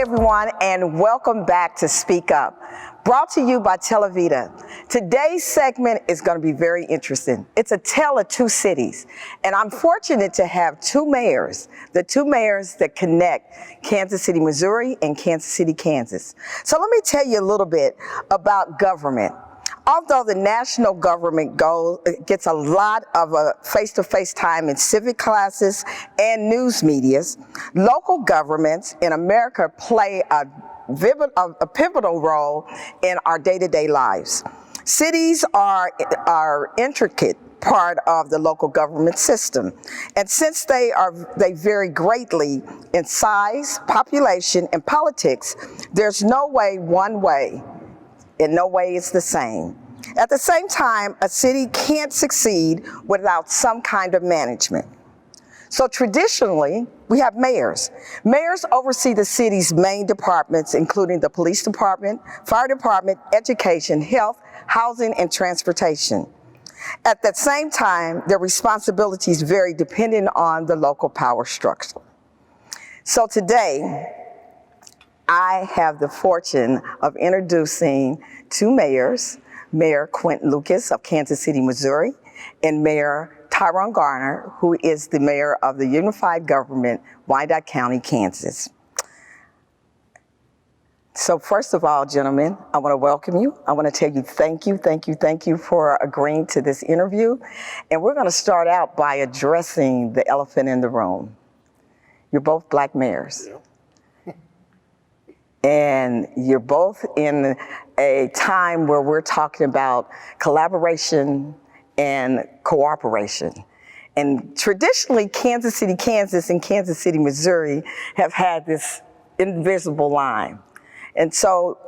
everyone, and welcome back to Speak Up, brought to you by Televida. Today's segment is going to be very interesting. It's a tale of two cities, and I'm fortunate to have two mayors, the two mayors that connect Kansas City, Missouri, and Kansas City, Kansas. So let me tell you a little bit about government. Although the national government gets a lot of face-to-face time in civic classes and news medias, local governments in America play a pivotal role in our day-to-day lives. Cities are intricate part of the local government system, and since they vary greatly in size, population, and politics, there's no way one way. In no way it's the same. At the same time, a city can't succeed without some kind of management. So traditionally, we have mayors. Mayors oversee the city's main departments, including the police department, fire department, education, health, housing, and transportation. At the same time, their responsibilities vary depending on the local power structure. So today, I have the fortune of introducing two mayors, Mayor Quentin Lucas of Kansas City, Missouri, and Mayor Tyrone Garner, who is the mayor of the Unified Government, Wyandotte County, Kansas. So first of all, gentlemen, I want to welcome you. I want to tell you thank you for agreeing to this interview. And we're going to start out by addressing the elephant in the room. You're both black mayors. Yeah. And you're both in a time where we're talking about collaboration and cooperation. And traditionally, Kansas City, Kansas and Kansas City, Missouri have had this invisible line. And so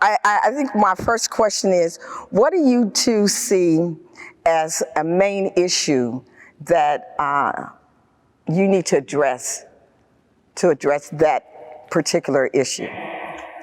I think my first question is, what do you two see as a main issue that you need to address that particular issue?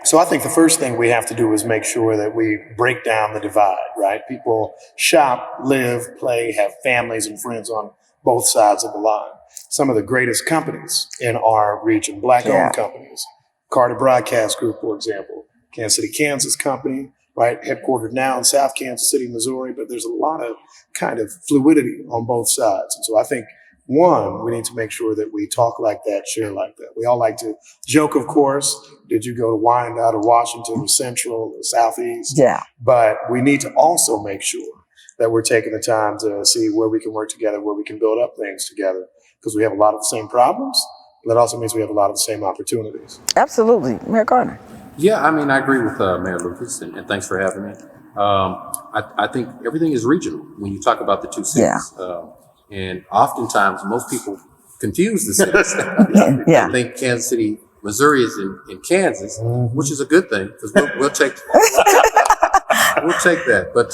So I think the first thing we have to do is make sure that we break down the divide, right? People shop, live, play, have families and friends on both sides of the line. Some of the greatest companies in our region, black-owned companies, Carter Broadcast Group, for example, Kansas City, Kansas company, right? Headquartered now in South Kansas City, Missouri, but there's a lot of kind of fluidity on both sides. And so I think one, we need to make sure that we talk like that, share like that. We all like to joke, of course. Did you go to Wyandotte or Washington or Central or Southeast? Yeah. But we need to also make sure that we're taking the time to see where we can work together, where we can build up things together, because we have a lot of the same problems. But that also means we have a lot of the same opportunities. Absolutely. Mayor Garner. Yeah, I mean, I agree with Mayor Lucas, and thanks for having me. I think everything is regional when you talk about the two cities. Yeah. And oftentimes, most people confuse the cities. Yeah. I think Kansas City, Missouri is in Kansas, which is a good thing because we'll take that. But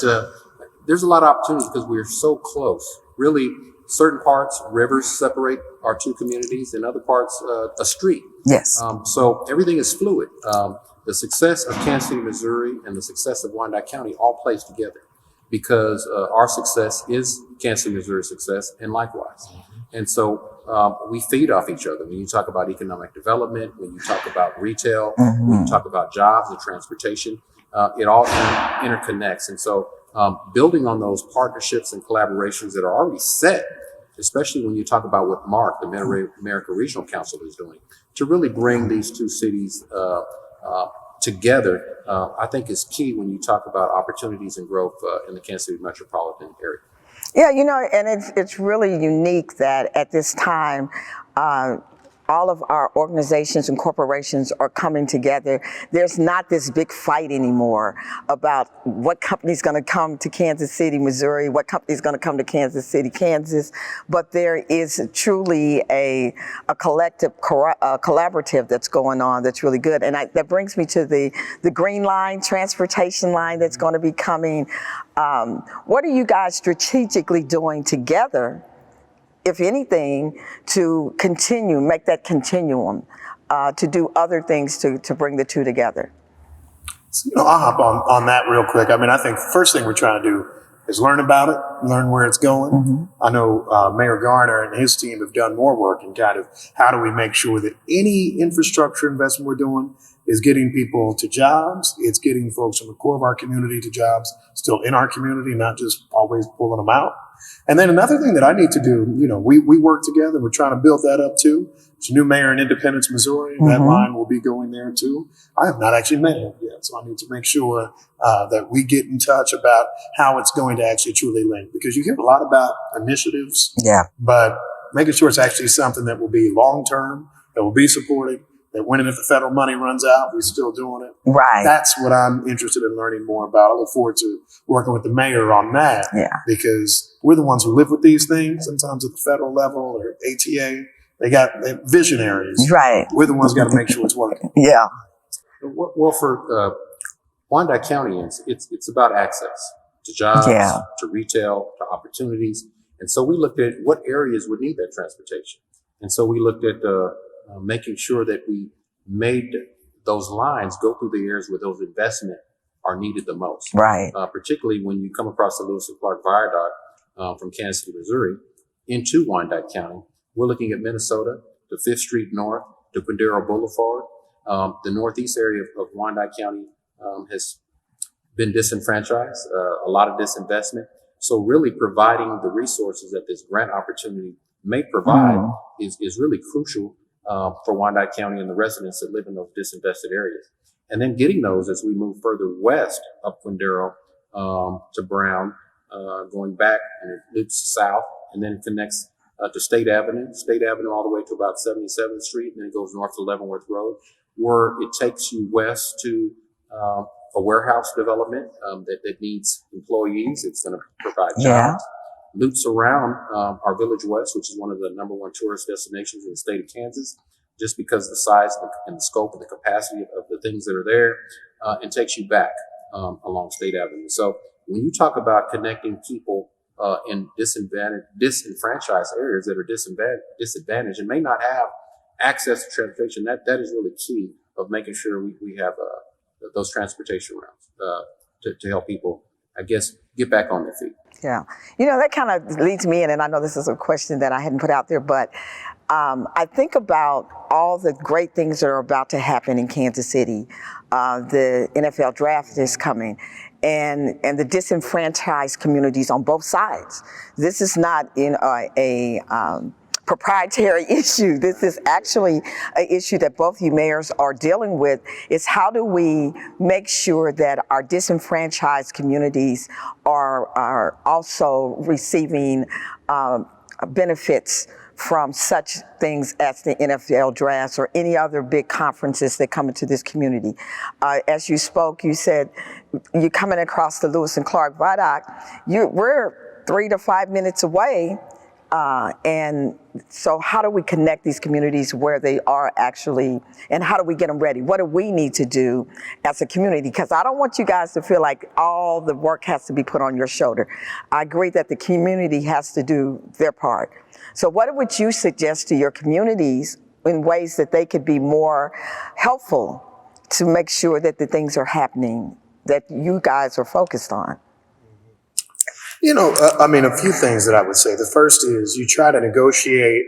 there's a lot of opportunities because we're so close. Really, certain parts, rivers separate our two communities, and other parts, a street. Yes. So everything is fluid. The success of Kansas City, Missouri, and the success of Wyandotte County all plays together, because our success is Kansas City, Missouri's success, and likewise. And so we feed off each other. When you talk about economic development, when you talk about retail, when you talk about jobs and transportation, it all interconnects. And so building on those partnerships and collaborations that are already set, especially when you talk about what Mark, the Mid-America Regional Council, is doing, to really bring these two cities together, I think is key when you talk about opportunities and growth in the Kansas City metropolitan area. Yeah, you know, and it's really unique that at this time, all of our organizations and corporations are coming together. There's not this big fight anymore about what company's going to come to Kansas City, Missouri, what company's going to come to Kansas City, Kansas, but there is truly a collective, collaborative that's going on that's really good. And that brings me to the green line, transportation line that's going to be coming. What are you guys strategically doing together, if anything, to make that continuum, to do other things to bring the two together? So, I'll hop on that real quick. I mean, I think the first thing we're trying to do is learn about it, learn where it's going. Mm-hmm. I know Mayor Garner and his team have done more work in kind of how do we make sure that any infrastructure investment we're doing is getting people to jobs. It's getting folks from the core of our community to jobs still in our community, not just always pulling them out. And then another thing that I need to do, we work together. We're trying to build that up too. There's a new mayor in Independence, Missouri. Mm-hmm. That line will be going there too. I have not actually met him yet, so I need to make sure that we get in touch about how it's going to actually truly link. Because you hear a lot about initiatives, but making sure it's actually something that will be long-term, that will be supported, that when and if the federal money runs out, we're still doing it. Right. That's what I'm interested in learning more about. I look forward to working with the mayor on that. Yeah. Because we're the ones who live with these things, sometimes at the federal level or ATA. They're visionaries. Right. We're the ones got to make sure it's working. Yeah. Well, for Wyandotte Countyans, it's about access to jobs, to retail, to opportunities. And so we looked at what areas would need that transportation. And so we looked at making sure that we made those lines go through the areas where those investments are needed the most. Right. Particularly when you come across the Lewis and Clark Viaduct from Kansas City, Missouri, into Wyandotte County. We're looking at Minnesota, to 5th Street North, to Quindaro Boulevard. The northeast area of Wyandotte County has been disenfranchised, a lot of disinvestment. So really providing the resources that this grant opportunity may provide is really crucial for Wyandotte County and the residents that live in those disinvested areas. And then getting those as we move further west up Quindaro to Brown, going back, and it loops south, and then it connects to State Avenue all the way to about 77th Street, and then it goes north to Leavenworth Road, where it takes you west to a warehouse development that needs employees. It's going to provide jobs. Loops around our Village West, which is one of the #1 tourist destinations in the state of Kansas, just because of the size and the scope and the capacity of the things that are there, and takes you back along State Avenue. So when you talk about connecting people in disenfranchised areas that are disadvantaged and may not have access to transportation, that is really key of making sure we have those transportation routes to help people, I guess, get back on their feet. Yeah. That kind of leads me in, and I know this is a question that I hadn't put out there, but I think about all the great things that are about to happen in Kansas City. The NFL draft is coming, and the disenfranchised communities on both sides. This is not in a proprietary issue. This is actually an issue that both you mayors are dealing with, is how do we make sure that our disenfranchised communities are also receiving benefits from such things as the NFL drafts or any other big conferences that come into this community. As you spoke, you said you're coming across the Lewis and Clark Viaduct. We're 3 to 5 minutes away. And so how do we connect these communities where they are actually, and how do we get them ready? What do we need to do as a community? Because I don't want you guys to feel like all the work has to be put on your shoulder. I agree that the community has to do their part. So what would you suggest to your communities in ways that they could be more helpful to make sure that the things are happening that you guys are focused on? A few things that I would say. The first is you try to negotiate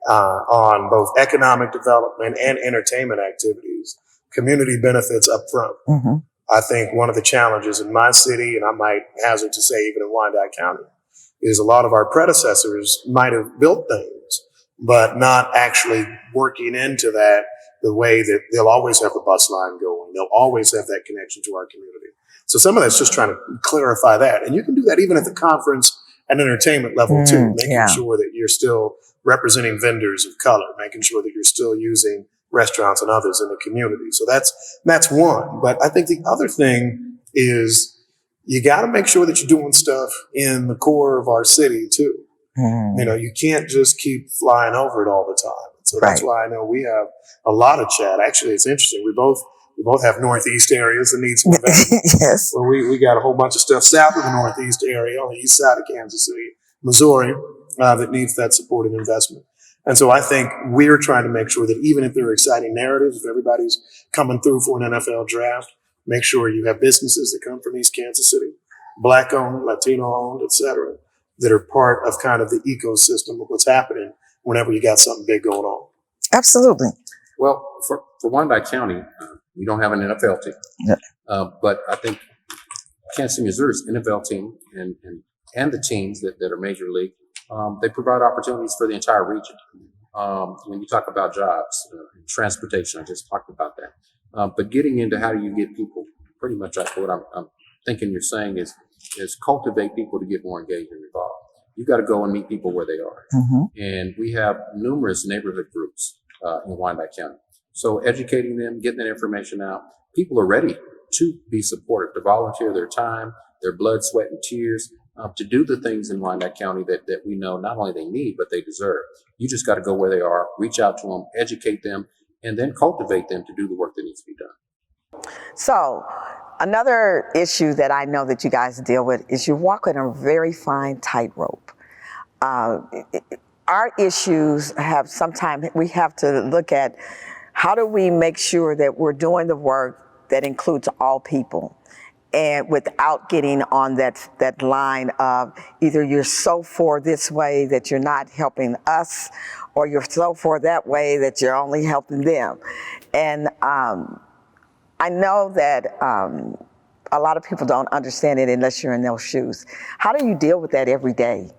on both economic development and entertainment activities, community benefits up front. Mm-hmm. I think one of the challenges in my city, and I might hazard to say even in Wyandotte County, is a lot of our predecessors might have built things, but not actually working into that the way that they'll always have the bus line going. They'll always have that connection to our community. So some of that's just trying to clarify that. And you can do that even at the conference and entertainment level too, making sure that you're still representing vendors of color, making sure that you're still using restaurants and others in the community. So that's one. But I think the other thing is you got to make sure that you're doing stuff in the core of our city too. You can't just keep flying over it all the time. So that's why I know we have a lot of chat. Actually, it's interesting. We both have Northeast areas that need some investment. Yes. Well, we got a whole bunch of stuff south of the Northeast area on the east side of Kansas City, Missouri, that needs that support and investment. And so I think we're trying to make sure that even if there are exciting narratives, if everybody's coming through for an NFL draft, make sure you have businesses that come from East Kansas City, Black owned, Latino owned, et cetera, that are part of kind of the ecosystem of what's happening whenever you got something big going on. Absolutely. Well, for Wyandotte County, we don't have an NFL team, Yeah. but I think Kansas City, Missouri's NFL team and the teams that are major league, they provide opportunities for the entire region. When you talk about jobs, transportation, I just talked about that. But getting into how do you get people, pretty much like what I'm thinking you're saying is cultivate people to get more engaged and involved. You got to go and meet people where they are. Mm-hmm. And we have numerous neighborhood groups in Wyandotte County. So educating them, getting that information out, people are ready to be supportive, to volunteer their time, their blood, sweat, and tears, to do the things in Wyandotte County that we know not only they need, but they deserve. You just got to go where they are, reach out to them, educate them, and then cultivate them to do the work that needs to be done. So, another issue that I know that you guys deal with is you're walking a very fine tightrope. Our issues have sometimes we have to look at how do we make sure that we're doing the work that includes all people, and without getting on that line of either you're so for this way that you're not helping us, or you're so for that way that you're only helping them. And I know that a lot of people don't understand it unless you're in those shoes. How do you deal with that every day?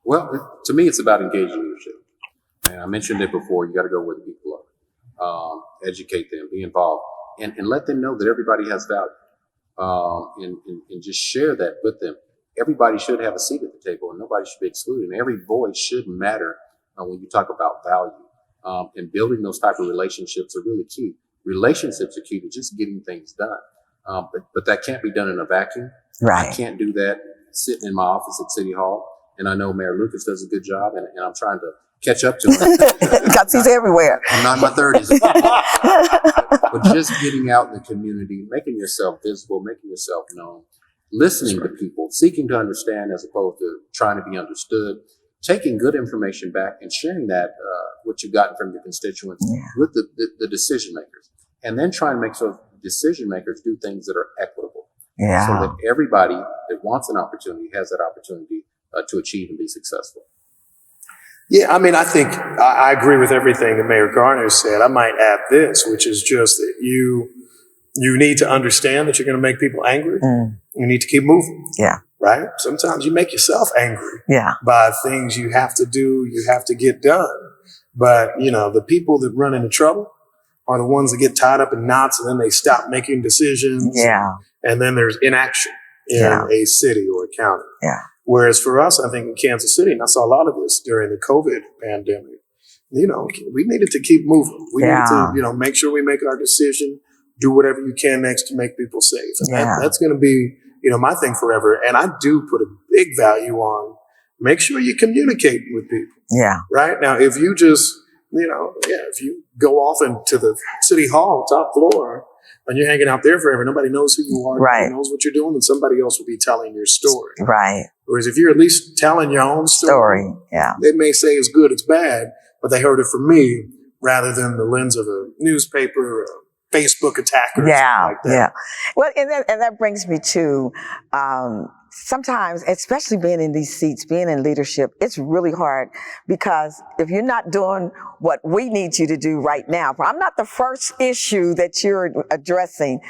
Well, to me, it's about engaging leadership. And I mentioned it before, you got to go where the people are, educate them, be involved, and let them know that everybody has value, and just share that with them. Everybody should have a seat at the table and nobody should be excluded. And every voice should matter when you talk about value. And building those type of relationships are really key. Relationships are key to just getting things done. But that can't be done in a vacuum. Right. I can't do that sitting in my office at City Hall. And I know Mayor Lucas does a good job, and I'm trying to catch up to him. Because he's everywhere. I'm not in my 30s. But just getting out in the community, making yourself visible, making yourself known, listening to people, seeking to understand as opposed to trying to be understood, taking good information back and sharing that, what you've gotten from your constituents with the decision makers. And then trying to make sure decision makers do things that are equitable. Yeah. So that everybody that wants an opportunity has that opportunity to achieve and be successful. Yeah, I mean, I think I agree with everything that Mayor Garner said. I might add this, which is just that you need to understand that you're going to make people angry. Mm. You need to keep moving. Yeah. Right? Sometimes you make yourself angry by things you have to do, you have to get done. But, the people that run into trouble are the ones that get tied up in knots and then they stop making decisions. Yeah. And then there's inaction in a city or a county. Yeah. Whereas for us, I think in Kansas City, and I saw a lot of this during the COVID pandemic, we needed to keep moving. We needed to, make sure we make our decision, do whatever you can next to make people safe. And that's going to be, my thing forever. And I do put a big value on make sure you communicate with people. Yeah. Right? Now, if you just, if you go off into the city hall, top floor, and you're hanging out there forever, nobody knows who you are, nobody knows what you're doing, and somebody else will be telling your story. Right. Whereas if you're at least telling your own story, they may say it's good, it's bad, but they heard it from me rather than the lens of a newspaper or a Facebook attacker. Like that. Yeah. Well, and that brings me to sometimes, especially being in these seats, being in leadership, it's really hard because if you're not doing what we need you to do right now, I'm not the first issue that you're addressing,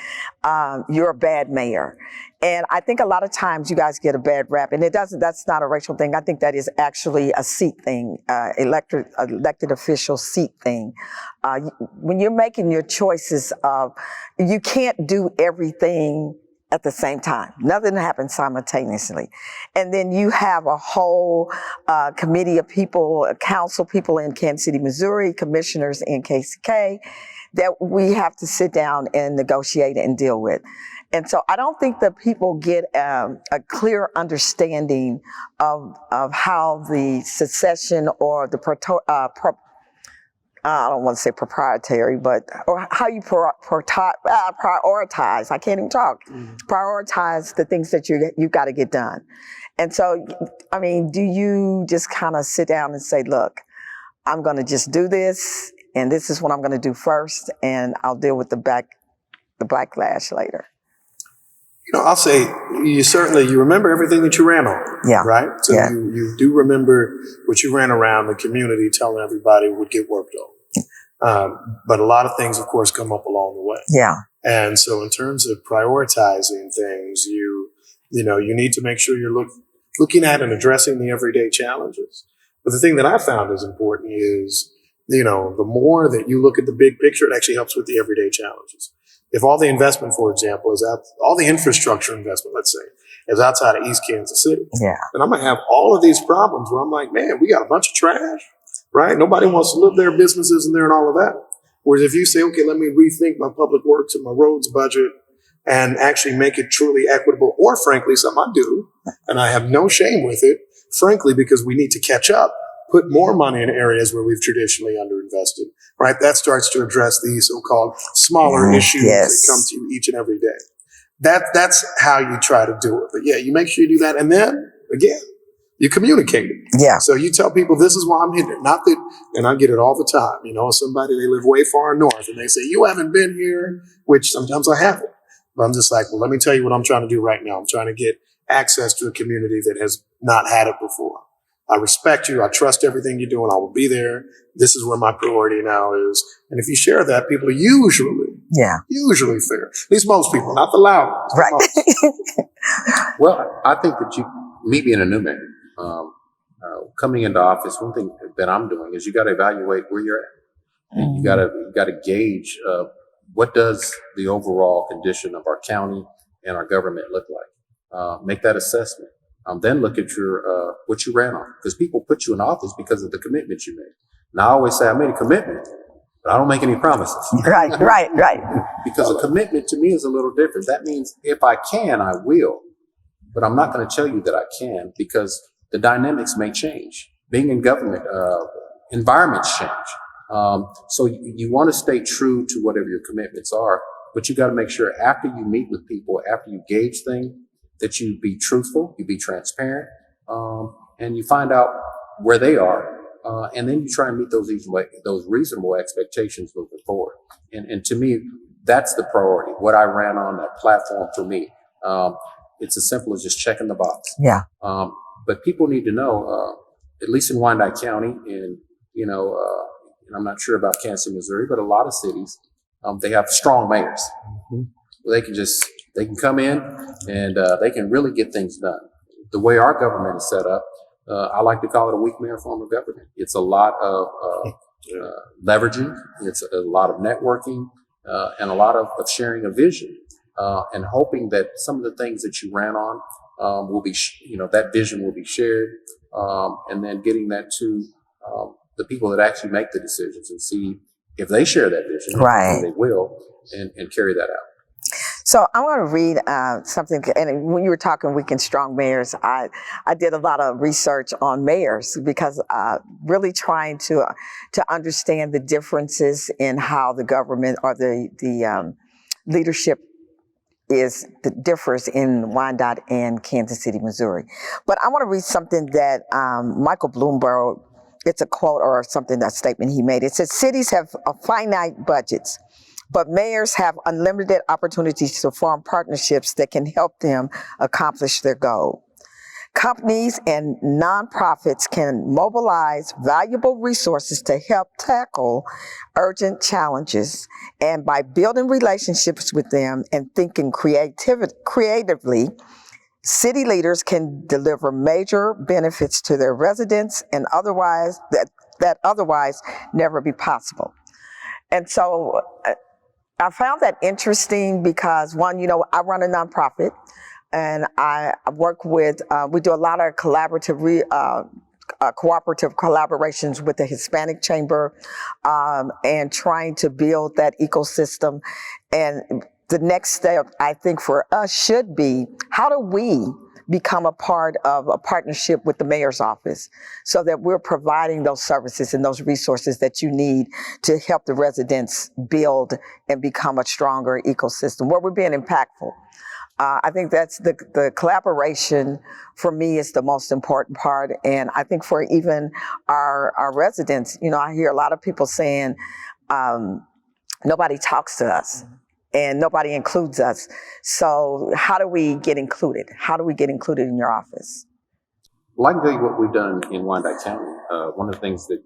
you're a bad mayor. And I think a lot of times you guys get a bad rap, and that's not a racial thing. I think that is actually a seat thing, elected official seat thing. When you're making your choices you can't do everything at the same time. Nothing happens simultaneously. And then you have a whole committee of people, council people in Kansas City, Missouri, commissioners in KCK, that we have to sit down and negotiate and deal with. And so I don't think that people get a clear understanding of how the secession or the I don't want to say proprietary, but or how you prioritize. I can't even talk. Prioritize the things that you've got to get done. And so, I mean, do you just kind of sit down and say, look, I'm going to just do this, and this is what I'm going to do first, and I'll deal with the backlash later? I'll say you remember everything that you ran on, Yeah. right? So Yeah. you do remember what you ran around the community telling everybody would get worked on. But a lot of things, of course, come up along the way. Yeah. And so in terms of prioritizing things, you need to make sure you're looking at and addressing the everyday challenges. But the thing that I found is important is, the more that you look at the big picture, it actually helps with the everyday challenges. If all the investment, for example, all the infrastructure investment, let's say, is outside of East Kansas City, Yeah. then I'm going to have all of these problems where I'm like, man, we got a bunch of trash, right? Nobody wants to live there, businesses in there and all of that. Whereas if you say, okay, let me rethink my public works and my roads budget and actually make it truly equitable, or frankly, something I do, and I have no shame with it, frankly, because we need to catch up, put more money in areas where we've traditionally underinvested, right? That starts to address these so-called smaller issues that come to you each and every day. That's how you try to do it. But yeah, you make sure you do that. And then, again, you communicate it. Yeah. So you tell people, this is why I'm here. Not that, and I get it all the time. Somebody, they live way far north and they say, you haven't been here, which sometimes I haven't. But I'm just like, well, let me tell you what I'm trying to do right now. I'm trying to get access to a community that has not had it before. I respect you. I trust everything you're doing. I will be there. This is where my priority now is. And if you share that, people are usually fair. At least most people, not the loud ones. Right. Well, I think that me being a new man, coming into office, one thing that I'm doing is you got to evaluate where you're at. And you got to gauge what does the overall condition of our county and our government look like. Make that assessment. Then look at what you ran on, because people put you in office because of the commitments you made. Now I always say I made a commitment, but I don't make any promises. Right. Because a commitment to me is a little different. That means if I can, I will, but I'm not going to tell you that I can, because the dynamics may change. Being in government, environments change. So you want to stay true to whatever your commitments are, but you got to make sure after you meet with people, after you gauge things, that you be truthful, you be transparent, and you find out where they are, and then you try and meet those reasonable expectations moving forward. And to me, that's the priority. What I ran on, that platform for me, it's as simple as just checking the box. Yeah. But people need to know, at least in Wyandotte County, and and I'm not sure about Kansas City, Missouri, but a lot of cities, they have strong mayors. Mm-hmm. They can come in and they can really get things done. The way our government is set up, I like to call it a weak mayor form of government. It's a lot of leveraging. It's a lot of networking and a lot of sharing a vision and hoping that some of the things that you ran on will be, that vision will be shared, and then getting that to the people that actually make the decisions and see if they share that vision. Right. And they will, and carry that out. So I want to read something, and when you were talking weekend strong mayors, I did a lot of research on mayors, because really trying to understand the differences in how the government or the leadership differs in Wyandotte and Kansas City, Missouri. But I want to read something that Michael Bloomberg, it's a quote or something, that statement he made. It says, cities have finite budgets, but mayors have unlimited opportunities to form partnerships that can help them accomplish their goal. Companies and nonprofits can mobilize valuable resources to help tackle urgent challenges, and by building relationships with them and thinking creatively, city leaders can deliver major benefits to their residents and that otherwise never be possible. And so I found that interesting because, one, I run a nonprofit, and I work with, we do a lot of cooperative collaborations with the Hispanic Chamber, and trying to build that ecosystem. And the next step, I think, for us should be, how do we become a part of a partnership with the mayor's office so that we're providing those services and those resources that you need to help the residents build and become a stronger ecosystem where we're being impactful. I think that's the collaboration for me is the most important part. And I think for even our residents, I hear a lot of people saying, nobody talks to us. and nobody includes us. So how do we get included? How do we get included in your office? Well, I can tell you what we've done in Wyandotte County. One of the things that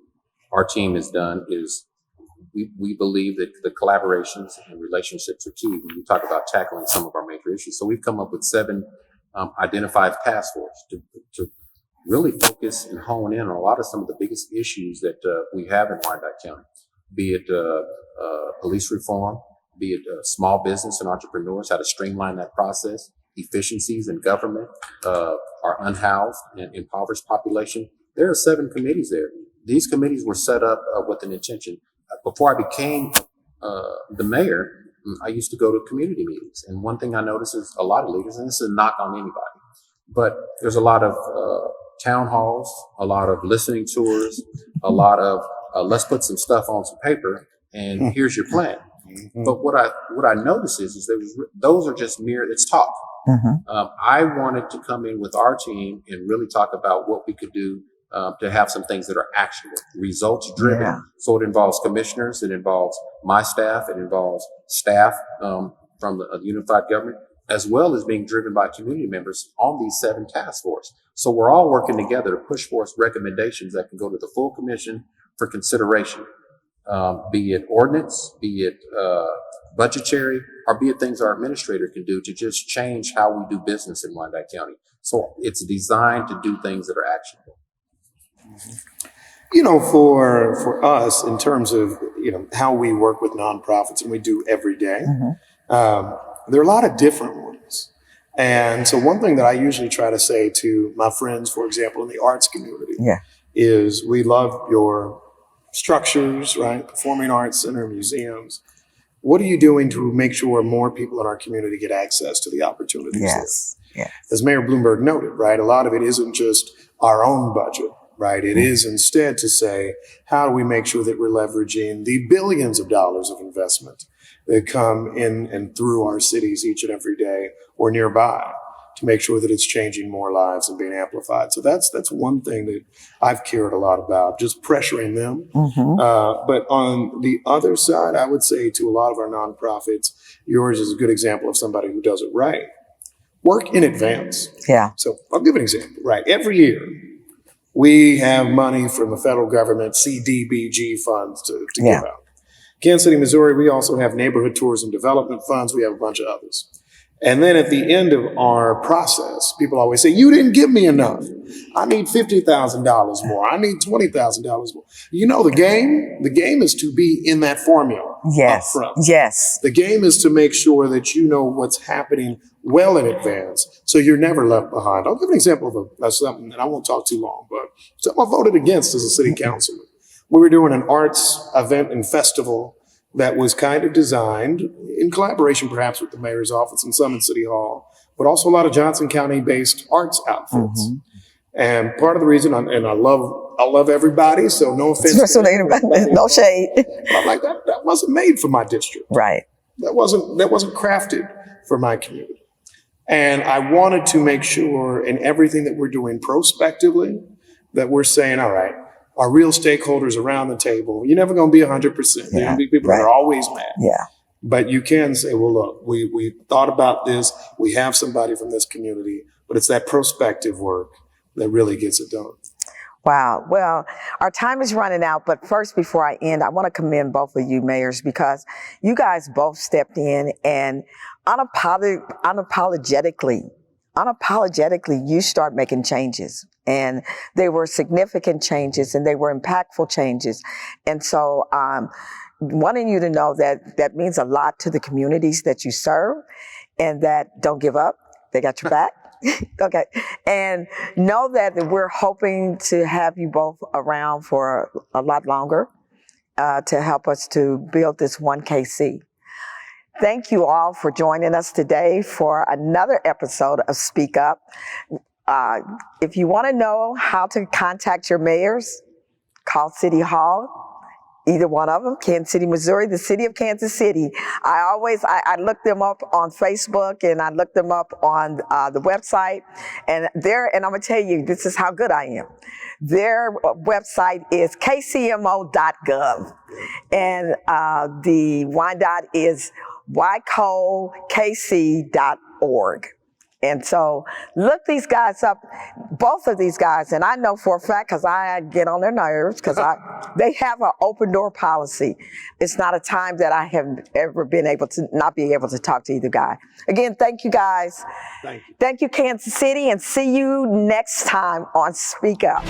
our team has done is we believe that the collaborations and relationships are key when we talk about tackling some of our major issues. So we've come up with 7 identified task force to really focus and hone in on a lot of some of the biggest issues that we have in Wyandotte County, be it police reform, be it small business and entrepreneurs, how to streamline that process, efficiencies in government, our unhoused and impoverished population. There are 7 committees there. These committees were set up with an intention. Before I became the mayor, I used to go to community meetings. And one thing I noticed is a lot of leaders, and this is a knock on anybody, but there's a lot of town halls, a lot of listening tours, a lot of let's put some stuff on some paper and here's your plan. But what I noticed is those are just it's talk. I wanted to come in with our team and really talk about what we could do to have some things that are actionable, results driven. Yeah. So it involves commissioners, it involves my staff, it involves staff from the unified government, as well as being driven by community members on these 7 task force. So we're all working together to push forth recommendations that can go to the full commission for consideration, be it ordinance, be it budgetary, or be it things our administrator can do to just change how we do business in Wyandotte County. So it's designed to do things that are actionable. You know, for us, in terms of, how we work with nonprofits, and we do every day, there are a lot of different ones. And so one thing that I usually try to say to my friends, for example, in the arts community, is we love your structures, right? Performing arts center, museums. What are you doing to make sure more people in our community get access to the opportunities there? Yes. As Mayor Bloomberg noted, right, a lot of it isn't just our own budget, right? It is instead to say, how do we make sure that we're leveraging the billions of dollars of investment that come in and through our cities each and every day or nearby to make sure that it's changing more lives and being amplified. So that's one thing that I've cared a lot about, just pressuring them. But on the other side, I would say to a lot of our nonprofits, yours is a good example of somebody who does it right. Work in advance. Yeah. So I'll give an example, right? Every year, we have money from the federal government, CDBG funds to give out. Kansas City, Missouri, we also have neighborhood tourism development funds. We have a bunch of others. And then at the end of our process, people always say, you didn't give me enough. I need $50,000 more. I need $20,000 more. You know the game? The game is to be in that formula up front. Yes. The game is to make sure that you know what's happening well in advance, so you're never left behind. I'll give an example of something, and I won't talk too long, but something I voted against as a city councilman. We were doing an arts event and festival that was kind of designed in collaboration perhaps with the mayor's office and some in City Hall, but also a lot of Johnson County-based arts outfits. And part of the reason, I love everybody, so no offense to anybody, no shade. But I'm like, that wasn't made for my district. Right. That wasn't crafted for my community. And I wanted to make sure in everything that we're doing prospectively that we're saying, all right, our real stakeholders around the table, you're never going to be 100%. There are going to be people that are always mad. Yeah. But you can say, well, look, we thought about this. We have somebody from this community, but it's that prospective work that really gets it done. Wow. Well, our time is running out, but first, before I end, I want to commend both of you mayors because you guys both stepped in and unapologetically, you start making changes. And they were significant changes and they were impactful changes. And so, wanting you to know that means a lot to the communities that you serve and that don't give up. They got your back. Okay. And know that we're hoping to have you both around for a lot longer to help us to build this 1KC. Thank you all for joining us today for another episode of Speak Up. If you want to know how to contact your mayors, call City Hall. Either one of them, Kansas City, Missouri, the city of Kansas City. I look them up on Facebook and I look them up on the website. And I'm going to tell you, this is how good I am. Their website is kcmo.gov. And the Wyandotte is ycolekc.org. And so look these guys up, both of these guys, and I know for a fact because I get on their nerves because they have an open door policy. It's not a time that I have ever been able to not be able to talk to either guy. Again, thank you guys. Thank you. Thank you, Kansas City, and see you next time on Speak Up.